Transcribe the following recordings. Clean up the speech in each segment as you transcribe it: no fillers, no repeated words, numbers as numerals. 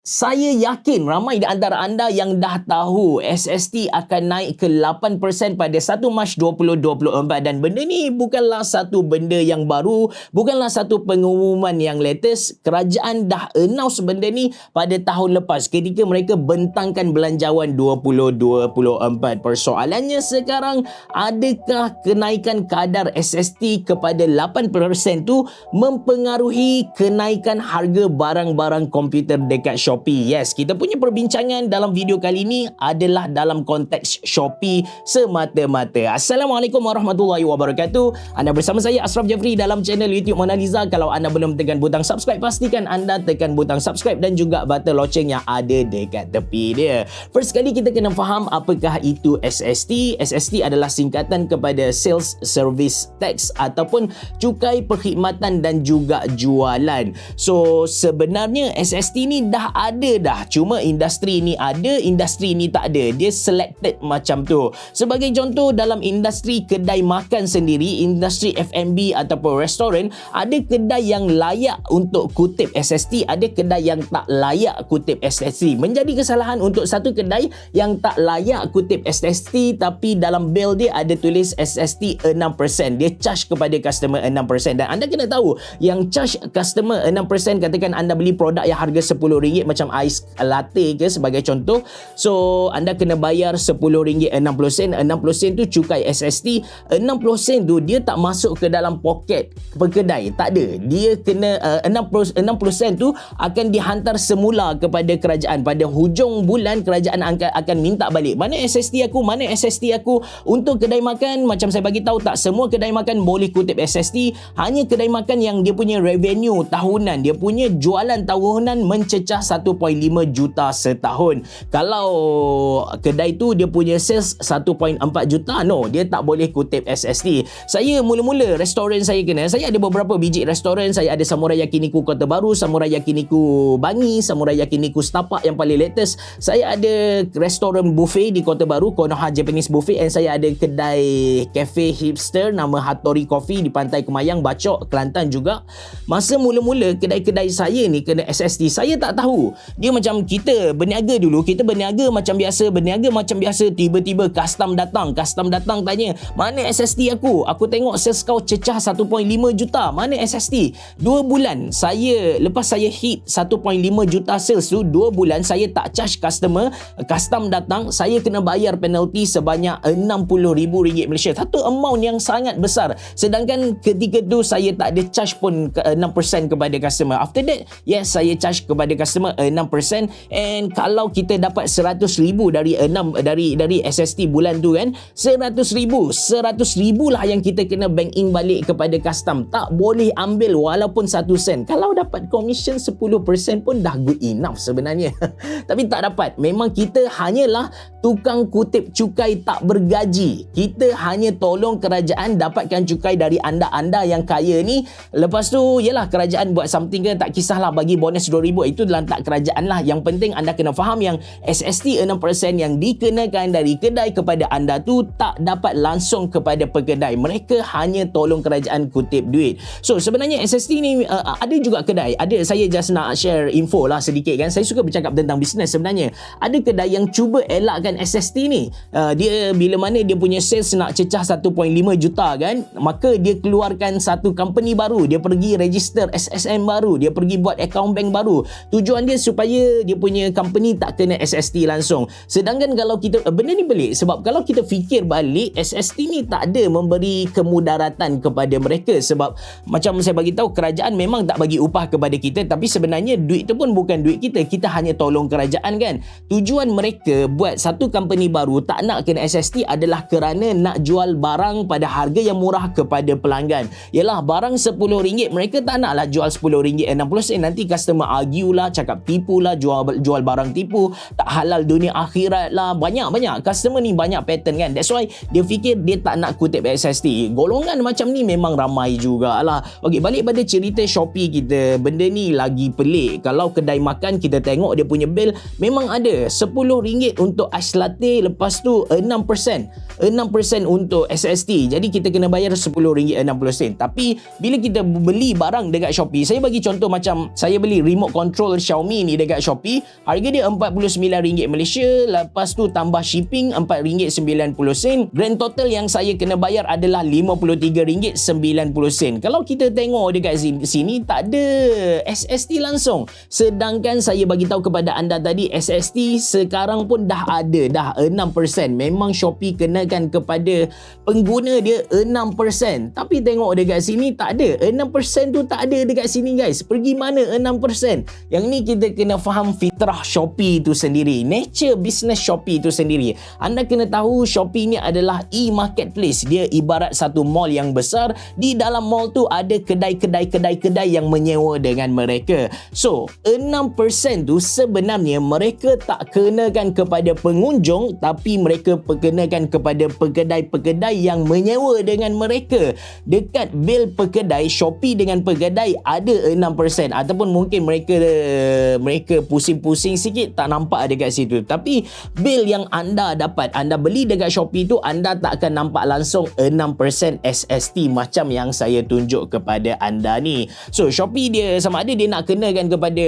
Saya yakin ramai di antara anda yang dah tahu SST akan naik ke 8% pada 1 Mac 2024 dan benda ni bukanlah satu benda yang baru, bukanlah satu pengumuman yang latest. Kerajaan dah announce benda ni pada tahun lepas ketika mereka bentangkan belanjawan 2024. Persoalannya sekarang, adakah kenaikan kadar SST kepada 8% tu mempengaruhi kenaikan harga barang-barang komputer dekat Shopee? Yes, kita punya perbincangan dalam video kali ini adalah dalam konteks Shopee semata-mata. Assalamualaikum warahmatullahi wabarakatuh. Anda bersama saya Ashraf Jeffrey dalam channel YouTube Mona Lisa. Kalau anda belum tekan butang subscribe, pastikan anda tekan butang subscribe dan juga button loceng yang ada dekat tepi dia. First kali kita kena faham apakah itu SST. SST adalah singkatan kepada Sales Service Tax ataupun cukai perkhidmatan dan juga jualan. So sebenarnya SST ni dah ada dah, cuma industri ni ada, industri ni tak ada. Dia selected macam tu. Sebagai contoh, dalam industri kedai makan sendiri, industri F&B ataupun restoran, ada kedai yang layak untuk kutip SST, ada kedai yang tak layak kutip SST. Menjadi kesalahan untuk satu kedai yang tak layak kutip SST tapi dalam bill dia ada tulis SST 6%. Dia charge kepada customer 6%. Dan anda kena tahu, yang charge customer 6%, katakan anda beli produk yang harga RM10 macam ais latte ke sebagai contoh, so anda kena bayar RM10.60. 60 tu cukai SST. 60 tu dia tak masuk ke dalam poket pekedai, tak ada. Dia kena 60 tu akan dihantar semula kepada kerajaan. Pada hujung bulan kerajaan akan minta balik, mana SST aku, mana SST aku. Untuk kedai makan, macam saya bagi tahu, tak semua kedai makan boleh kutip SST. Hanya kedai makan yang dia punya revenue tahunan, dia punya jualan tahunan mencecah 1.5 juta setahun. Kalau kedai tu dia punya sales 1.4 juta, no, dia tak boleh kutip SST. Saya mula-mula restoran saya saya ada beberapa biji restoran. Saya ada Samurai Yakiniku Kota Baru, Samurai Yakiniku Bangi, Samurai Yakiniku Setapak yang paling latest. Saya ada restoran buffet di Kota Baru, Konoha Japanese Buffet, and saya ada kedai cafe hipster nama Hattori Coffee di Pantai Kemayang, Bacok, Kelantan juga. Masa mula-mula kedai-kedai saya ni kena SST, saya tak tahu. Dia macam kita berniaga dulu, kita berniaga macam biasa, tiba-tiba custom datang tanya, mana SST aku? Aku tengok sales kau cecah 1.5 juta, mana SST? 2 bulan lepas saya hit 1.5 juta sales tu, 2 bulan saya tak charge customer, custom datang, saya kena bayar penalty sebanyak RM60,000 Malaysia. Satu amount yang sangat besar. Sedangkan ketika tu saya tak ada charge pun 6% kepada customer. After that, yes, saya charge kepada customer 6%, and kalau kita dapat 100,000 dari SST bulan tu kan, 100,000 lah yang kita kena bank in balik kepada custom. Tak boleh ambil walaupun 1 sen. Kalau dapat commission 10% pun dah good enough sebenarnya. Tapi tak dapat. Memang kita hanyalah tukang kutip cukai tak bergaji. Kita hanya tolong kerajaan dapatkan cukai dari anda-anda yang kaya ni. Lepas tu, yelah, kerajaan buat something ke, tak kisahlah, bagi bonus RM2,000, itu dalam tak kerajaan lah. Yang penting anda kena faham yang SST 6% yang dikenakan dari kedai kepada anda tu tak dapat langsung kepada pekedai. Mereka hanya tolong kerajaan kutip duit. So sebenarnya SST ni ada juga kedai. Saya just nak share info lah sedikit kan. Saya suka bercakap tentang bisnes sebenarnya. Ada kedai yang cuba elakkan SST ni. Dia bila mana dia punya sales nak cecah 1.5 juta kan, maka dia keluarkan satu company baru. Dia pergi register SSN baru. Dia pergi buat account bank baru. Tujuan dia supaya dia punya company tak kena SST langsung. Sedangkan kalau kita, benda ni pelik sebab kalau kita fikir balik, SST ni tak ada memberi kemudaratan kepada mereka. Sebab macam saya bagi tahu, kerajaan memang tak bagi upah kepada kita, tapi sebenarnya duit tu pun bukan duit kita. Kita hanya tolong kerajaan kan. Tujuan mereka buat satu company baru tak nak kena SST adalah kerana nak jual barang pada harga yang murah kepada pelanggan. Yalah, barang RM10, mereka tak naklah jual RM10.60. Nanti customer argue lah, cakap tipu lah, jual barang tipu, tak halal dunia akhirat lah. Banyak customer ni banyak pattern kan. That's why dia fikir dia tak nak kutip SST. Golongan macam ni memang ramai jugalah. Okey, balik pada cerita Shopee kita. Benda ni lagi pelik. Kalau kedai makan kita tengok dia punya bill, memang ada RM10 untuk ais latte, lepas tu 6% untuk SST. Jadi kita kena bayar RM10.60. Tapi bila kita beli barang dekat Shopee, saya bagi contoh macam saya beli remote control Xiaomi Xiaomi ni dekat Shopee, harga dia RM49 Malaysia, lepas tu tambah shipping RM4.90. Grand total yang saya kena bayar adalah RM53.90. Kalau kita tengok dekat sini tak ada SST langsung. Sedangkan saya bagi tahu kepada anda tadi, SST sekarang pun dah ada, dah 6%. Memang Shopee kenakan kepada pengguna dia 6%. Tapi tengok dekat sini tak ada. 6% tu tak ada dekat sini guys. Pergi mana 6%? Yang ni kita kena faham fitrah Shopee tu sendiri. Nature business Shopee tu sendiri. Anda kena tahu Shopee ni adalah e-marketplace. Dia ibarat satu mall yang besar. Di dalam mall tu ada kedai-kedai yang menyewa dengan mereka. So, 6% tu sebenarnya mereka tak kenakan kepada pengunjung, tapi mereka kenakan kepada pekedai-pekedai yang menyewa dengan mereka. Dekat bil pekedai, Shopee dengan pekedai ada 6%, ataupun mungkin mereka pusing-pusing sikit tak nampak dekat situ. Tapi bil yang anda dapat, anda beli dekat Shopee tu, anda tak akan nampak langsung 6% SST macam yang saya tunjuk kepada anda ni. So Shopee dia sama ada dia nak kenakan kepada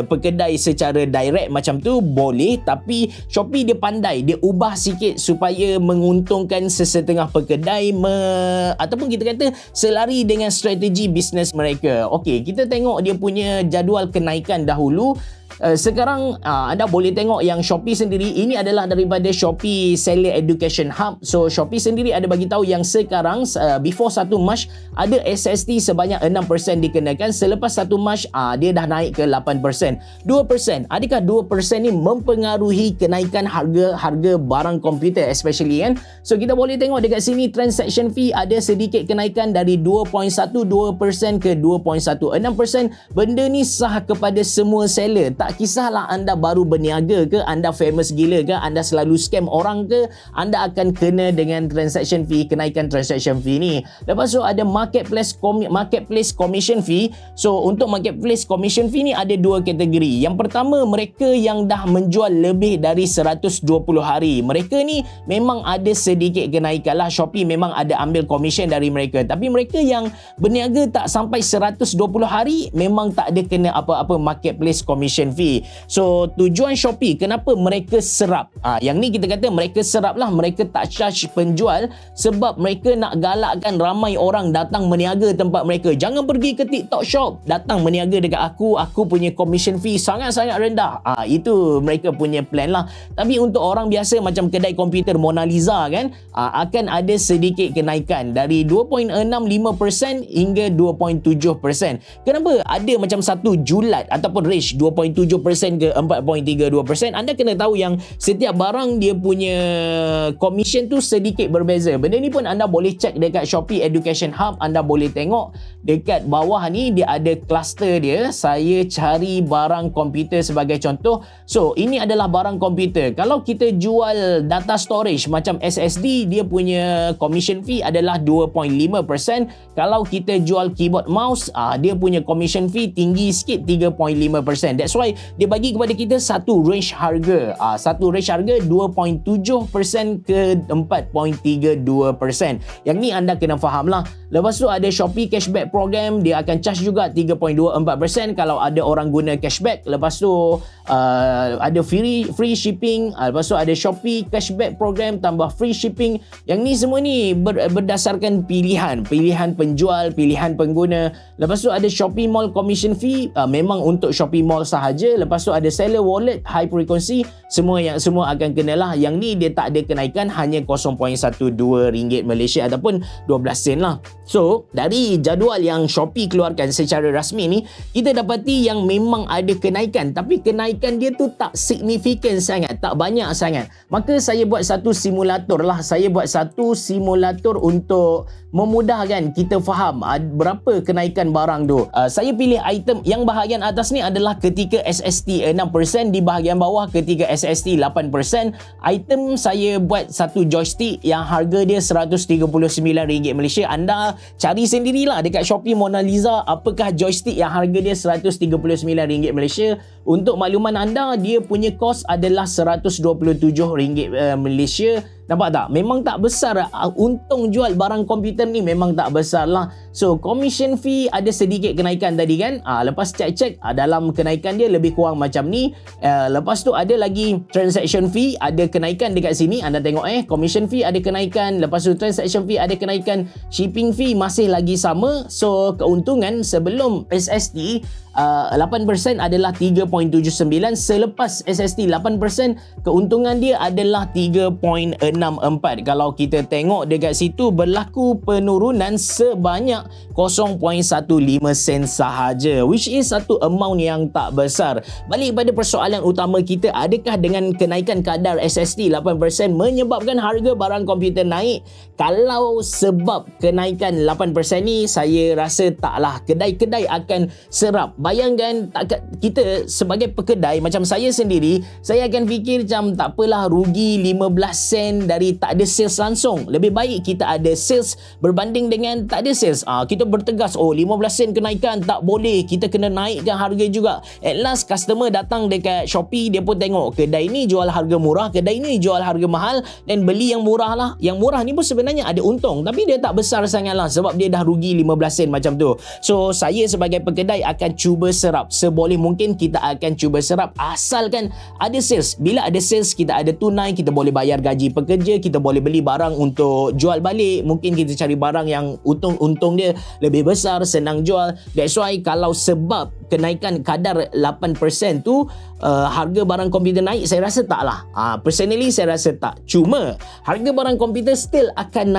pekedai secara direct macam tu boleh, tapi Shopee dia pandai, dia ubah sikit supaya menguntungkan sesetengah pekedai ataupun kita kata selari dengan strategi bisnes mereka. Okey, kita tengok dia punya jadual kenaikan dahulu. Sekarang anda boleh tengok yang Shopee sendiri, ini adalah daripada Shopee Seller Education Hub. So Shopee sendiri ada bagi tahu yang sekarang before 1 Mac ada SST sebanyak 6% dikenakan. Selepas 1 Mac dia dah naik ke 8%. 2%. Adakah 2% ni mempengaruhi kenaikan harga barang komputer especially kan? So kita boleh tengok dekat sini transaction fee ada sedikit kenaikan dari 2.12% ke 2.16%. Benda ni sah kepada semua seller. Tak kisahlah anda baru berniaga ke, anda famous gila ke, anda selalu scam orang ke, anda akan kena dengan transaction fee, kenaikan transaction fee ni. Lepas tu ada marketplace commission fee. So untuk marketplace commission fee ni ada dua kategori. Yang pertama, mereka yang dah menjual lebih dari 120 hari. Mereka ni memang ada sedikit kenaikan lah. Shopee memang ada ambil commission dari mereka. Tapi mereka yang berniaga tak sampai 120 hari memang tak ada kena apa-apa marketplace commission fee. So tujuan Shopee kenapa mereka serap, yang ni kita kata mereka serap lah, mereka tak charge penjual sebab mereka nak galakkan ramai orang datang meniaga tempat mereka. Jangan pergi ke TikTok Shop, datang meniaga dekat aku punya commission fee sangat-sangat rendah. Itu mereka punya plan lah. Tapi untuk orang biasa macam kedai komputer Mona Lisa kan, akan ada sedikit kenaikan dari 2.65% hingga 2.7%. Kenapa ada macam satu julat ataupun range 2.7% ke 4.32%? Anda kena tahu yang setiap barang dia punya commission tu sedikit berbeza. Benda ni pun anda boleh cek dekat Shopee Education Hub. Anda boleh tengok dekat bawah ni dia ada cluster dia. Saya cari barang komputer sebagai contoh. So ini adalah barang komputer. Kalau kita jual data storage macam SSD, dia punya commission fee adalah 2.5%. Kalau kita jual keyboard mouse, dia punya commission fee tinggi sikit, 3.5%. That's why dia bagi kepada kita satu range harga. Satu range harga 2.7% ke 4.32%. Yang ni anda kena faham lah. Lepas tu ada Shopee Cashback Program, dia akan charge juga 3.24% kalau ada orang guna cashback. Lepas tu ada free shipping. Lepas tu ada Shopee Cashback Program tambah free shipping. Yang ni semua ni berdasarkan pilihan penjual, pilihan pengguna. Lepas tu ada Shopee Mall Commission Fee, memang untuk Shopee Mall sahaja. Lepas tu ada Seller Wallet High Frequency, semua akan kenalah. Yang ni dia tak ada kenaikan, hanya 0.12 ringgit Malaysia ataupun 12 sen lah. So dari jadual yang Shopee keluarkan secara rasmi ni, kita dapati yang memang ada kenaikan, tapi kenaikan dia tu tak signifikan sangat, tak banyak sangat. Maka saya buat satu simulator lah. Saya buat satu simulator untuk memudahkan kita faham berapa kenaikan barang tu. Saya pilih item yang bahagian atas ni adalah ketika SST 6%, di bahagian bawah ketika SST 8%. Item saya buat satu joystick yang harga dia RM139 Malaysia. Anda cari sendirilah dekat Shopee Mona Lisa apakah joystick yang harga dia RM139 Malaysia. Untuk makluman anda, dia punya kos adalah RM127 Malaysia. Nampak tak? Memang tak besar. Untung jual barang komputer ni memang tak besar lah. So, commission fee ada sedikit kenaikan tadi kan. Lepas cek-cek, dalam kenaikan dia lebih kurang macam ni. Lepas tu ada lagi transaction fee, ada kenaikan dekat sini. Anda tengok commission fee ada kenaikan. Lepas tu transaction fee ada kenaikan. Shipping fee masih lagi sama. So, keuntungan sebelum SST 8% adalah 3.79. Selepas SST 8%, keuntungan dia adalah 3.64. Kalau kita tengok dekat situ, berlaku penurunan sebanyak 0.15 sen sahaja, which is satu amount yang tak besar. Balik pada persoalan utama kita, adakah dengan kenaikan kadar SST 8% menyebabkan harga barang komputer naik? Kalau sebab kenaikan 8% ni, saya rasa taklah. Kedai-kedai akan serap. Bayangkan kita sebagai pekedai, macam saya sendiri, saya akan fikir macam tak apalah, rugi 15 sen dari tak ada sales langsung. Lebih baik kita ada sales berbanding dengan tak ada sales. Kita bertegas, 15 sen kenaikan, tak boleh, kita kena naikkan harga juga. At last customer datang dekat Shopee, dia pun tengok kedai ni jual harga murah, kedai ni jual harga mahal, dan beli yang murah lah. Yang murah ni pun sebenarnya ada untung, tapi dia tak besar sangat lah sebab dia dah rugi 15 sen macam tu. So, saya sebagai pekedai akan cuba serap. Seboleh mungkin kita akan cuba serap asalkan ada sales. Bila ada sales, kita ada tunai, kita boleh bayar gaji pekerja, kita boleh beli barang untuk jual balik. Mungkin kita cari barang yang untung dia lebih besar, senang jual. That's why kalau sebab kenaikan kadar 8% tu harga barang komputer naik, saya rasa tak lah. Personally saya rasa tak. Cuma harga barang komputer still akan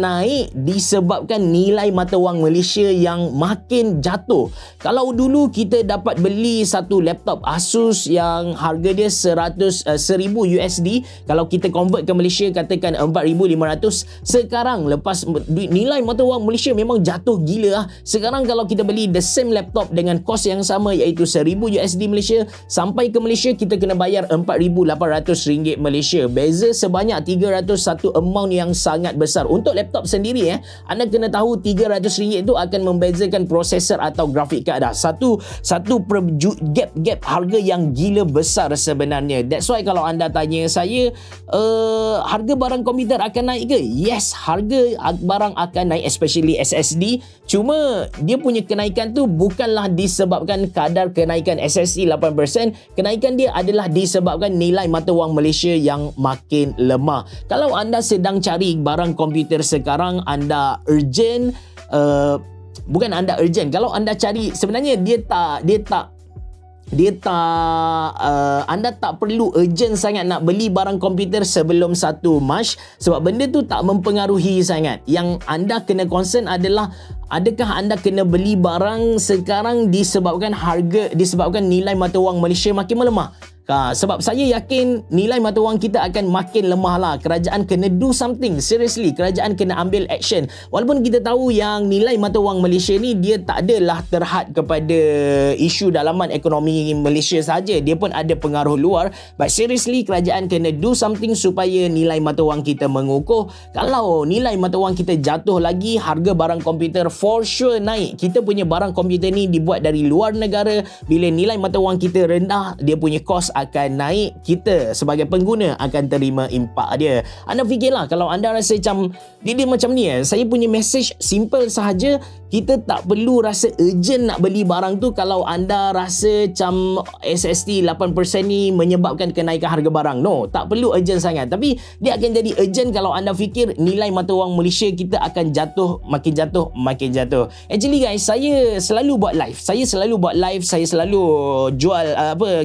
naik disebabkan nilai mata wang Malaysia yang makin jatuh. Kalau dulu kita dapat beli satu laptop Asus yang harga dia 1000 USD, kalau kita convert ke Malaysia katakan 4,500, sekarang lepas nilai mata wang Malaysia memang jatuh gila lah. Sekarang kalau kita beli the same laptop dengan kos yang sama iaitu 1000 USD Malaysia, sampai ke Malaysia kita kena bayar RM4,800 Malaysia. Beza sebanyak 300, satu amount yang sangat besar. Untuk laptop sendiri anda kena tahu RM300 itu akan membezakan prosesor atau grafik card dah. Satu gap harga yang gila besar sebenarnya. That's why kalau anda tanya saya, harga barang komputer akan naik ke? Yes, harga barang akan naik, especially SSD. Cuma dia punya kenaikan tu bukanlah disebabkan kadar kenaikan SSD 8%. Kenaikan dia adalah disebabkan nilai mata wang Malaysia yang makin lemah. Kalau anda sedang cari barang komputer sekarang, anda urgent, bukan anda urgent, kalau anda cari sebenarnya anda tak perlu urgent sangat nak beli barang komputer sebelum 1 Mac, sebab benda tu tak mempengaruhi sangat. Yang anda kena concern adalah adakah anda kena beli barang sekarang disebabkan nilai mata wang Malaysia makin melemah. Sebab saya yakin nilai mata wang kita akan makin lemah lah. Kerajaan kena do something. Seriously, kerajaan kena ambil action. Walaupun kita tahu yang nilai mata wang Malaysia ni dia tak adalah terhad kepada isu dalaman ekonomi Malaysia saja. Dia pun ada pengaruh luar. But seriously, kerajaan kena do something supaya nilai mata wang kita mengukuh. Kalau nilai mata wang kita jatuh lagi, harga barang komputer for sure naik. Kita punya barang komputer ni dibuat dari luar negara. Bila nilai mata wang kita rendah, dia punya kos akan naik. Kita sebagai pengguna akan terima impak dia. Anda fikirlah kalau anda rasa macam dia macam ni, saya punya message simple sahaja. Kita tak perlu rasa urgent nak beli barang tu kalau anda rasa macam SST 8% ni menyebabkan kenaikan harga barang. No, tak perlu urgent sangat. Tapi dia akan jadi urgent kalau anda fikir nilai mata wang Malaysia kita akan makin jatuh. Actually guys, saya selalu buat live. Saya selalu jual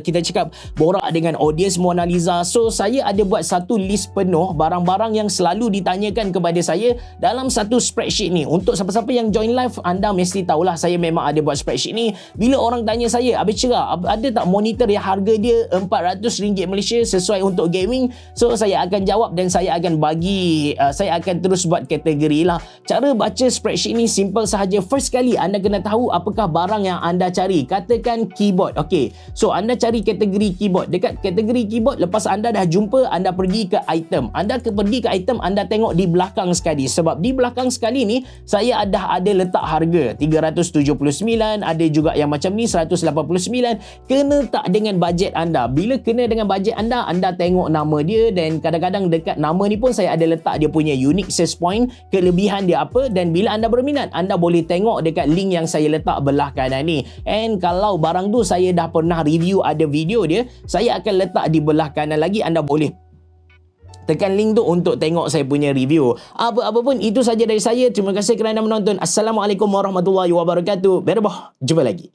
kita cakap borak dengan audience Mona Lisa. So saya ada buat satu list penuh barang-barang yang selalu ditanyakan kepada saya dalam satu spreadsheet ni. Untuk siapa-siapa yang join live, anda mesti tahulah saya memang ada buat spreadsheet ni. Bila orang tanya saya, Habis Cerah, ada tak monitor yang harga dia RM400 Malaysia sesuai untuk gaming? So saya akan jawab dan saya akan bagi, saya akan terus buat kategori lah. Cara baca spreadsheet ni simple sahaja. First kali anda kena tahu apakah barang yang anda cari. Katakan keyboard. Okay, so anda cari kategori keyboard. keyboard. Dekat kategori keyboard, lepas anda dah jumpa, anda pergi ke item. Pergi ke item, anda tengok di belakang sekali. Sebab di belakang sekali ni, saya dah ada letak harga 379, ada juga yang macam ni 189. Kena tak dengan bajet anda. Bila kena dengan bajet anda, anda tengok nama dia, dan kadang-kadang dekat nama ni pun saya ada letak dia punya unique sales point, kelebihan dia apa, dan bila anda berminat, anda boleh tengok dekat link yang saya letak belah kanan ni. And kalau barang tu saya dah pernah review, ada video dia, saya akan letak di belah kanan lagi. Anda boleh tekan link tu untuk tengok saya punya review. Apa-apa pun, itu saja dari saya. Terima kasih kerana menonton. Assalamualaikum warahmatullahi wabarakatuh. Berabah. Jumpa lagi.